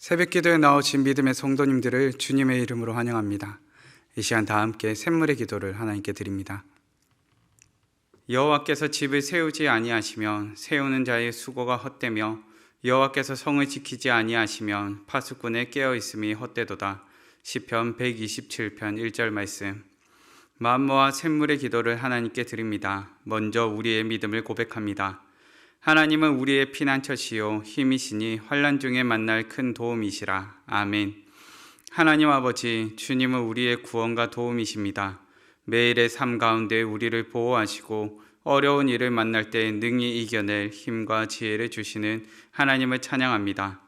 새벽기도에 나오신 믿음의 성도님들을 주님의 이름으로 환영합니다. 이 시간 다 함께 샘물의 기도를 하나님께 드립니다. 여호와께서 집을 세우지 아니하시면 세우는 자의 수고가 헛되며 여호와께서 성을 지키지 아니하시면 파수꾼의 깨어있음이 헛되도다. 시편 127편 1절 말씀. 마음모아 샘물의 기도를 하나님께 드립니다. 먼저 우리의 믿음을 고백합니다. 하나님은 우리의 피난처시요 힘이시니 환난 중에 만날 큰 도움이시라. 아멘. 하나님 아버지, 주님은 우리의 구원과 도움이십니다. 매일의 삶 가운데 우리를 보호하시고 어려운 일을 만날 때 능히 이겨낼 힘과 지혜를 주시는 하나님을 찬양합니다.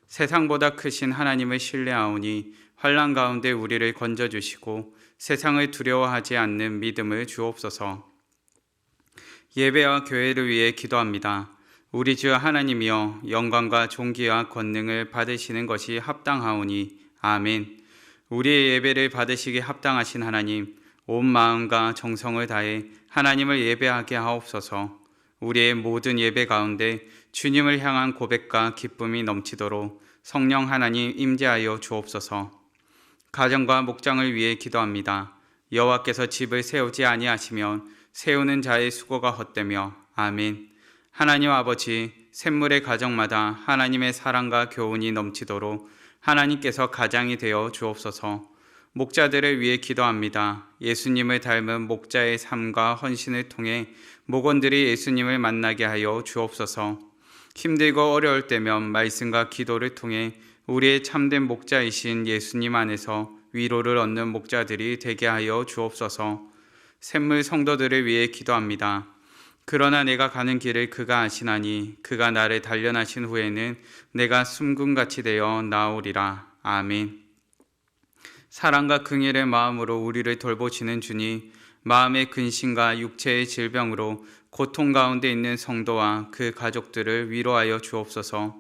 세상보다 크신 하나님을 신뢰하오니 환난 가운데 우리를 건져주시고 세상을 두려워하지 않는 믿음을 주옵소서. 예배와 교회를 위해 기도합니다. 우리 주 하나님이여, 영광과 존귀와 권능을 받으시는 것이 합당하오니 아멘. 우리의 예배를 받으시기 합당하신 하나님, 온 마음과 정성을 다해 하나님을 예배하게 하옵소서. 우리의 모든 예배 가운데 주님을 향한 고백과 기쁨이 넘치도록 성령 하나님 임재하여 주옵소서. 가정과 목장을 위해 기도합니다. 여호와께서 집을 세우지 아니하시면 세우는 자의 수고가 헛되며 아멘. 하나님 아버지, 샘물의 가정마다 하나님의 사랑과 교훈이 넘치도록 하나님께서 가장이 되어 주옵소서. 목자들을 위해 기도합니다. 예수님을 닮은 목자의 삶과 헌신을 통해 목원들이 예수님을 만나게 하여 주옵소서. 힘들고 어려울 때면 말씀과 기도를 통해 우리의 참된 목자이신 예수님 안에서 위로를 얻는 목자들이 되게 하여 주옵소서. 샘물 성도들을 위해 기도합니다. 그러나 내가 가는 길을 그가 아시나니 그가 나를 단련하신 후에는 내가 숨금같이 되어 나오리라. 아멘. 사랑과 긍휼의 마음으로 우리를 돌보시는 주님, 마음의 근심과 육체의 질병으로 고통 가운데 있는 성도와 그 가족들을 위로하여 주옵소서.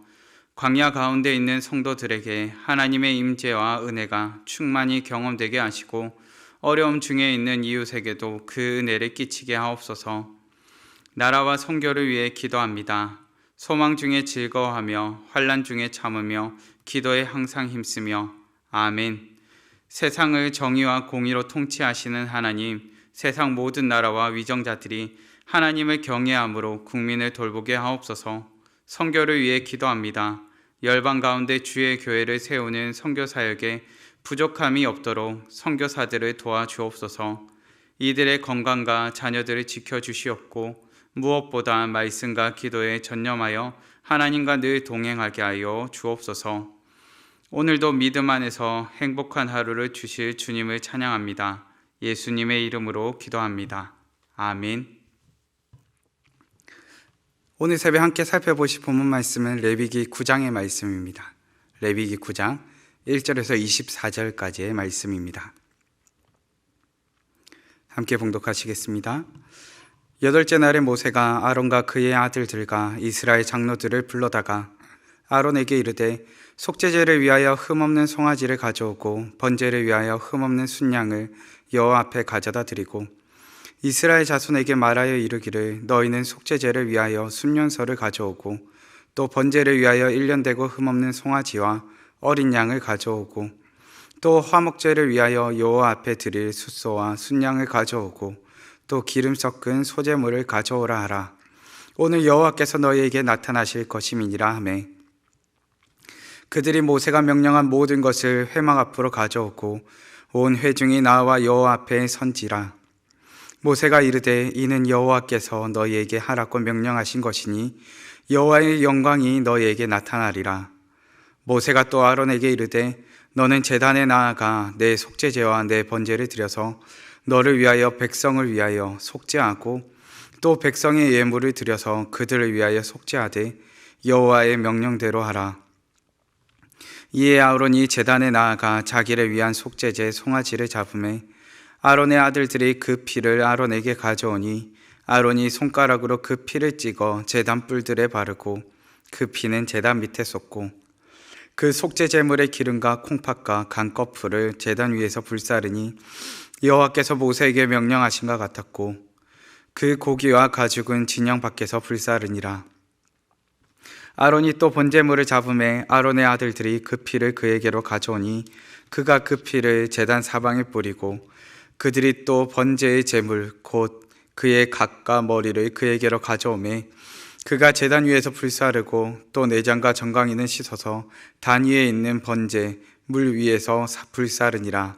광야 가운데 있는 성도들에게 하나님의 임재와 은혜가 충만히 경험되게 하시고 어려움 중에 있는 이웃에게도 그 은혜를 끼치게 하옵소서. 나라와 선교를 위해 기도합니다. 소망 중에 즐거워하며 환난 중에 참으며 기도에 항상 힘쓰며 아멘. 세상을 정의와 공의로 통치하시는 하나님, 세상 모든 나라와 위정자들이 하나님을 경외함으로 국민을 돌보게 하옵소서. 선교를 위해 기도합니다. 열방 가운데 주의 교회를 세우는 선교사역에 부족함이 없도록 선교사들을 도와주옵소서. 이들의 건강과 자녀들을 지켜주시옵고 무엇보다 말씀과 기도에 전념하여 하나님과 늘 동행하게 하여 주옵소서. 오늘도 믿음 안에서 행복한 하루를 주실 주님을 찬양합니다. 예수님의 이름으로 기도합니다. 아멘. 오늘 새벽 함께 살펴보실 본문 말씀은 레위기 9장의 말씀입니다. 레위기 9장 1절에서 24절까지의 말씀입니다. 함께 봉독하시겠습니다. 여덟째 날에 모세가 아론과 그의 아들들과 이스라엘 장로들을 불러다가 아론에게 이르되 속죄제를 위하여 흠없는 송아지를 가져오고 번제를 위하여 흠없는 순양을 여호와 앞에 가져다 드리고 이스라엘 자손에게 말하여 이르기를 너희는 속죄제를 위하여 순년서를 가져오고 또 번제를 위하여 1년 되고 흠없는 송아지와 어린 양을 가져오고 또 화목제를 위하여 여호와 앞에 드릴 숫소와 순양을 가져오고 또 기름 섞은 소제물을 가져오라 하라. 오늘 여호와께서 너희에게 나타나실 것임이니라 하매 그들이 모세가 명령한 모든 것을 회막 앞으로 가져오고 온 회중이 나와 여호와 앞에 선지라. 모세가 이르되 이는 여호와께서 너희에게 하라고 명령하신 것이니 여호와의 영광이 너희에게 나타나리라. 모세가 또 아론에게 이르되 너는 제단에 나아가 내 속죄제와 내 번제를 드려서 너를 위하여 백성을 위하여 속죄하고 또 백성의 예물을 드려서 그들을 위하여 속죄하되 여호와의 명령대로 하라. 이에 아론이 제단에 나아가 자기를 위한 속죄제 송아지를 잡음에 아론의 아들들이 그 피를 아론에게 가져오니 아론이 손가락으로 그 피를 찍어 제단 뿔들에 바르고 그 피는 제단 밑에 쏟고 그 속죄 제물의 기름과 콩팥과 간 거풀을 제단 위에서 불사르니 여호와께서 모세에게 명령하신 것 같았고 그 고기와 가죽은 진영 밖에서 불사르니라. 아론이 또 번제물을 잡음에 아론의 아들들이 그 피를 그에게로 가져오니 그가 그 피를 제단 사방에 뿌리고 그들이 또 번제의 제물 곧 그의 각과 머리를 그에게로 가져오매 그가 제단 위에서 불사르고 또 내장과 정강이는 씻어서 단 위에 있는 번제 물 위에서 불사르니라.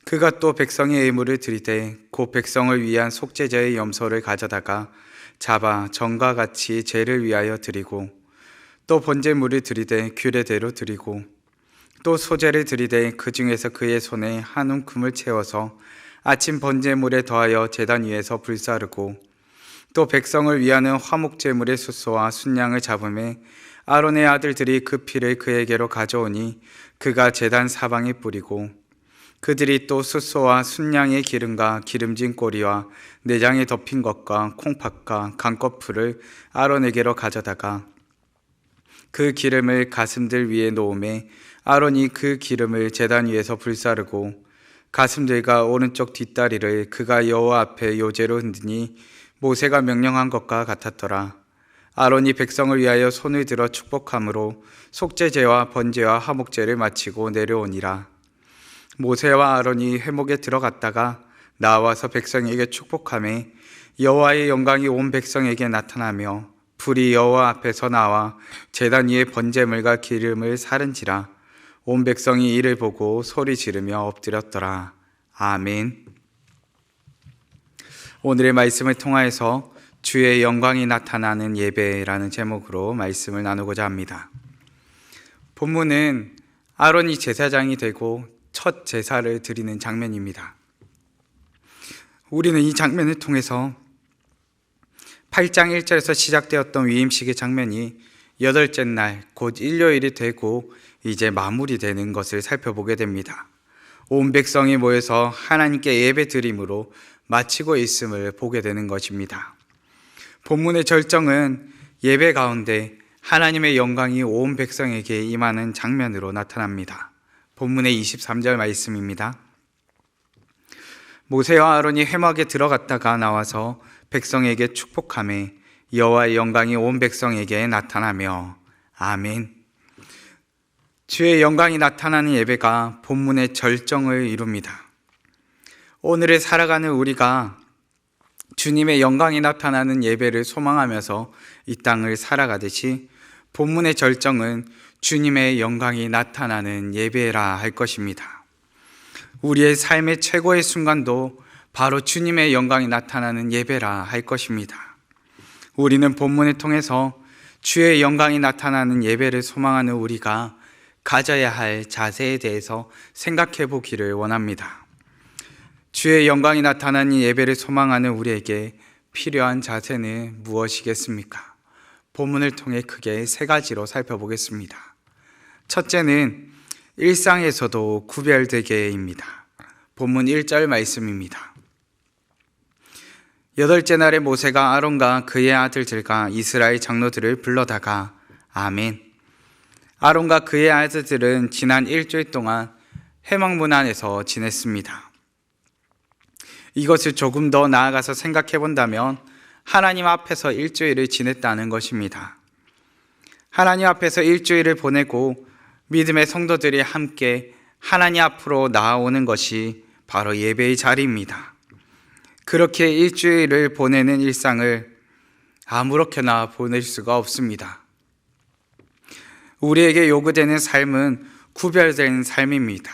그가 또 백성의 예물을 드리되 곧 백성을 위한 속죄제의 염소를 가져다가 잡아 전과 같이 제를 위하여 드리고 또 번제물을 드리되 규례대로 드리고 또 소제를 드리되 그 중에서 그의 손에 한 움큼을 채워서 아침 번제물에 더하여 제단 위에서 불사르고 또 백성을 위하는 화목제물의 숫소와 순양을 잡음에 아론의 아들들이 그 피를 그에게로 가져오니 그가 제단 사방에 뿌리고 그들이 또 숫소와 순양의 기름과 기름진 꼬리와 내장에 덮인 것과 콩팥과 간꺼풀을 아론에게로 가져다가 그 기름을 가슴들 위에 놓음에 아론이 그 기름을 제단 위에서 불사르고 가슴들과 오른쪽 뒷다리를 그가 여호와 앞에 요제로 흔드니 모세가 명령한 것과 같았더라. 아론이 백성을 위하여 손을 들어 축복함으로 속죄제와 번제와 화목제를 마치고 내려오니라. 모세와 아론이 회목에 들어갔다가 나와서 백성에게 축복하매 여호와의 영광이 온 백성에게 나타나며 불이 여호와 앞에서 나와 제단 위에 번제물과 기름을 사른지라. 온 백성이 이를 보고 소리 지르며 엎드렸더라. 아멘. 오늘의 말씀을 통하여서 주의 영광이 나타나는 예배라는 제목으로 말씀을 나누고자 합니다. 본문은 아론이 제사장이 되고 첫 제사를 드리는 장면입니다. 우리는 이 장면을 통해서 8장 1절에서 시작되었던 위임식의 장면이 8째 날, 곧 일요일이 되고 이제 마무리되는 것을 살펴보게 됩니다. 온 백성이 모여서 하나님께 예배 드림으로 마치고 있음을 보게 되는 것입니다. 본문의 절정은 예배 가운데 하나님의 영광이 온 백성에게 임하는 장면으로 나타납니다. 본문의 23절 말씀입니다. 모세와 아론이 회막에 들어갔다가 나와서 백성에게 축복하며 여호와의 영광이 온 백성에게 나타나며 아멘. 주의 영광이 나타나는 예배가 본문의 절정을 이룹니다. 오늘을 살아가는 우리가 주님의 영광이 나타나는 예배를 소망하면서 이 땅을 살아가듯이 본문의 절정은 주님의 영광이 나타나는 예배라 할 것입니다. 우리의 삶의 최고의 순간도 바로 주님의 영광이 나타나는 예배라 할 것입니다. 우리는 본문을 통해서 주의 영광이 나타나는 예배를 소망하는 우리가 가져야 할 자세에 대해서 생각해 보기를 원합니다. 주의 영광이 나타나는 예배를 소망하는 우리에게 필요한 자세는 무엇이겠습니까? 본문을 통해 크게 3가지로 살펴보겠습니다. 첫째는 일상에서도 구별되게입니다. 본문 1절 말씀입니다. 8째 날에 모세가 아론과 그의 아들들과 이스라엘 장로들을 불러다가 아멘. 아론과 그의 아들들은 지난 일주일 동안 회막문 안에서 지냈습니다. 이것을 조금 더 나아가서 생각해 본다면 하나님 앞에서 일주일을 지냈다는 것입니다. 하나님 앞에서 일주일을 보내고 믿음의 성도들이 함께 하나님 앞으로 나아오는 것이 바로 예배의 자리입니다. 그렇게 일주일을 보내는 일상을 아무렇게나 보낼 수가 없습니다. 우리에게 요구되는 삶은 구별된 삶입니다.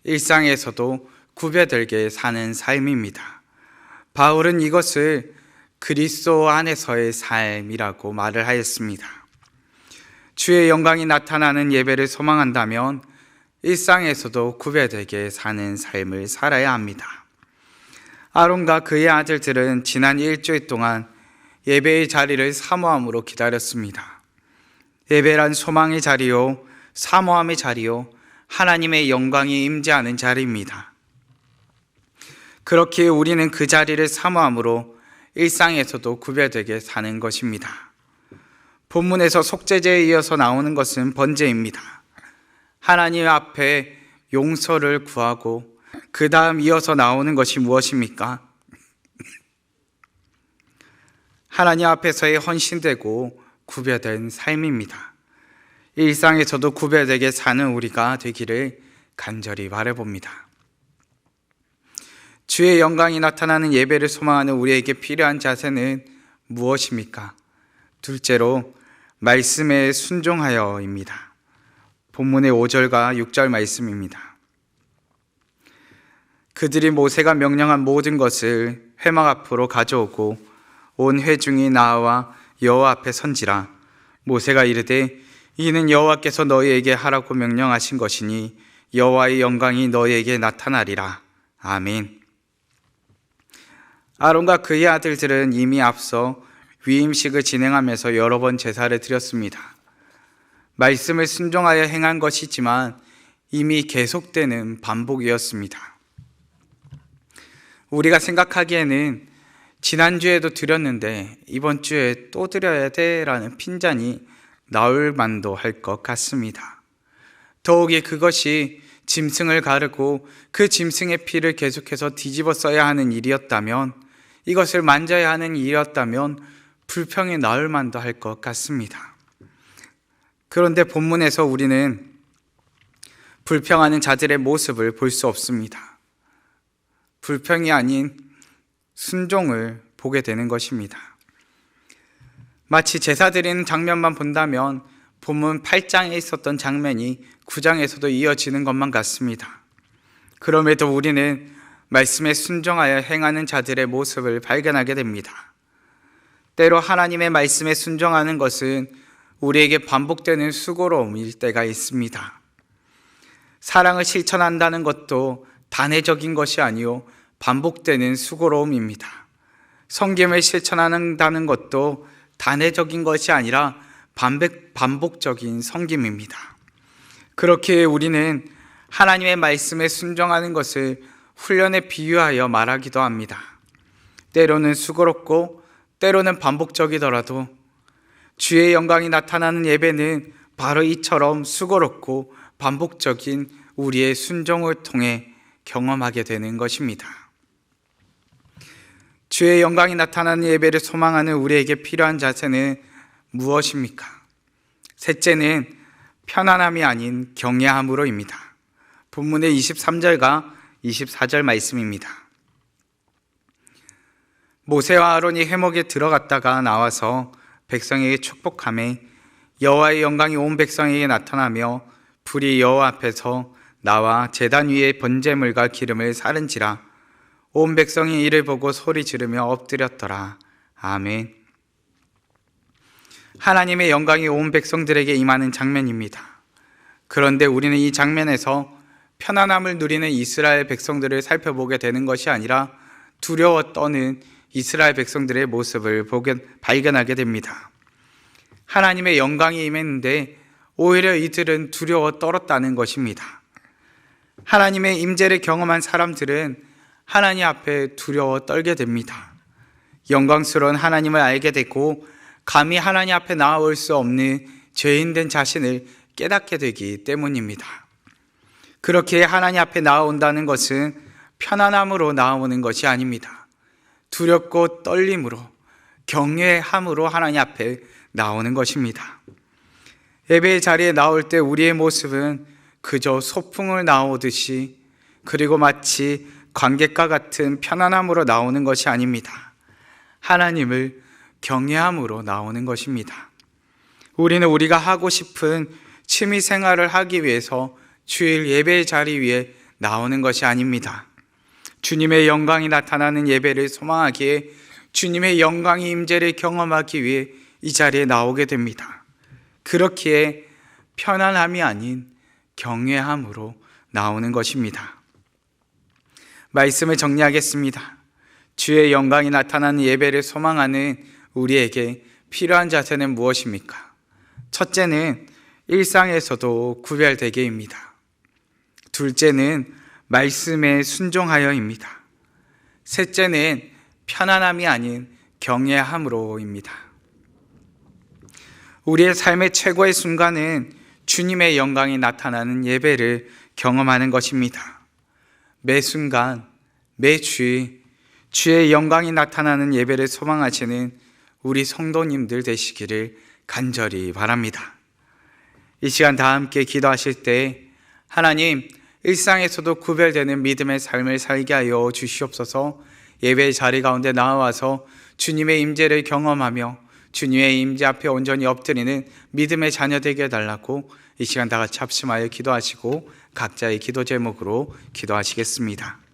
일상에서도 구별되게 사는 삶입니다. 바울은 이것을 그리스도 안에서의 삶이라고 말을 하였습니다. 주의 영광이 나타나는 예배를 소망한다면 일상에서도 구별되게 사는 삶을 살아야 합니다. 아론과 그의 아들들은 지난 일주일 동안 예배의 자리를 사모함으로 기다렸습니다. 예배란 소망의 자리요, 사모함의 자리요, 하나님의 영광이 임재하는 자리입니다. 그렇게 우리는 그 자리를 사모함으로 일상에서도 구별되게 사는 것입니다. 본문에서 속죄제에 이어서 나오는 것은 번제입니다. 하나님 앞에 용서를 구하고 그 다음 이어서 나오는 것이 무엇입니까? 하나님 앞에서의 헌신되고 구별된 삶입니다. 일상에서도 구별되게 사는 우리가 되기를 간절히 바라봅니다. 주의 영광이 나타나는 예배를 소망하는 우리에게 필요한 자세는 무엇입니까? 둘째로 말씀에 순종하여입니다. 본문의 5절과 6절 말씀입니다. 그들이 모세가 명령한 모든 것을 회막 앞으로 가져오고 온 회중이 나와 여호와 앞에 선지라. 모세가 이르되 이는 여호와께서 너희에게 하라고 명령하신 것이니 여호와의 영광이 너희에게 나타나리라. 아멘. 아론과 그의 아들들은 이미 앞서 위임식을 진행하면서 여러 번 제사를 드렸습니다. 말씀을 순종하여 행한 것이지만 이미 계속되는 반복이었습니다. 우리가 생각하기에는 지난주에도 드렸는데 이번 주에 또 드려야 돼라는 핀잔이 나올 만도 할 것 같습니다. 더욱이 그것이 짐승을 가르고 그 짐승의 피를 계속해서 뒤집어 써야 하는 일이었다면, 이것을 만져야 하는 일이었다면 불평이 나올 만도 할 것 같습니다. 그런데 본문에서 우리는 불평하는 자들의 모습을 볼 수 없습니다. 불평이 아닌 순종을 보게 되는 것입니다. 마치 제사 드리는 장면만 본다면 본문 8장에 있었던 장면이 9장에서도 이어지는 것만 같습니다. 그럼에도 우리는 말씀에 순종하여 행하는 자들의 모습을 발견하게 됩니다. 때로 하나님의 말씀에 순종하는 것은 우리에게 반복되는 수고로움일 때가 있습니다. 사랑을 실천한다는 것도 단회적인 것이 아니요 반복되는 수고로움입니다. 섬김을 실천한다는 것도 단회적인 것이 아니라 반복적인 섬김입니다. 그렇게 우리는 하나님의 말씀에 순종하는 것을 훈련에 비유하여 말하기도 합니다. 때로는 수고롭고 때로는 반복적이더라도 주의 영광이 나타나는 예배는 바로 이처럼 수고롭고 반복적인 우리의 순종을 통해 경험하게 되는 것입니다. 주의 영광이 나타나는 예배를 소망하는 우리에게 필요한 자세는 무엇입니까? 셋째는 편안함이 아닌 경외함으로입니다. 본문의 23절과 24절 말씀입니다. 모세와 아론이 회막에 들어갔다가 나와서 백성에게 축복하매 여호와의 영광이 온 백성에게 나타나며 불이 여호와 앞에서 나와 제단 위에 번제물과 기름을 사른지라. 온 백성이 이를 보고 소리 지르며 엎드렸더라. 아멘. 하나님의 영광이 온 백성들에게 임하는 장면입니다. 그런데 우리는 이 장면에서 편안함을 누리는 이스라엘 백성들을 살펴보게 되는 것이 아니라 두려워 떠는 이스라엘 백성들의 모습을 발견하게 됩니다. 하나님의 영광이 임했는데 오히려 이들은 두려워 떨었다는 것입니다. 하나님의 임재를 경험한 사람들은 하나님 앞에 두려워 떨게 됩니다. 영광스러운 하나님을 알게 되고 감히 하나님 앞에 나아올 수 없는 죄인된 자신을 깨닫게 되기 때문입니다. 그렇게 하나님 앞에 나아온다는 것은 편안함으로 나아오는 것이 아닙니다. 두렵고 떨림으로, 경외함으로 하나님 앞에 나오는 것입니다. 예배의 자리에 나올 때 우리의 모습은 그저 소풍을 나오듯이, 그리고 마치 관객과 같은 편안함으로 나오는 것이 아닙니다. 하나님을 경외함으로 나오는 것입니다. 우리는 우리가 하고 싶은 취미 생활을 하기 위해서 주일 예배의 자리 위에 나오는 것이 아닙니다. 주님의 영광이 나타나는 예배를 소망하기에, 주님의 영광의 임재를 경험하기 위해 이 자리에 나오게 됩니다. 그렇기에 편안함이 아닌 경외함으로 나오는 것입니다. 말씀을 정리하겠습니다. 주의 영광이 나타나는 예배를 소망하는 우리에게 필요한 자세는 무엇입니까? 첫째는 일상에서도 구별되게입니다. 둘째는 말씀에 순종하여입니다. 셋째는 편안함이 아닌 경외함으로입니다. 우리의 삶의 최고의 순간은 주님의 영광이 나타나는 예배를 경험하는 것입니다. 매 순간, 매 주일, 주의 영광이 나타나는 예배를 소망하시는 우리 성도님들 되시기를 간절히 바랍니다. 이 시간 다 함께 기도하실 때 하나님, 일상에서도 구별되는 믿음의 삶을 살게 하여 주시옵소서. 예배의 자리 가운데 나와서 주님의 임재를 경험하며 주님의 임재 앞에 온전히 엎드리는 믿음의 자녀 되게 해달라고 이 시간 다 같이 합심하여 기도하시고 각자의 기도 제목으로 기도하시겠습니다.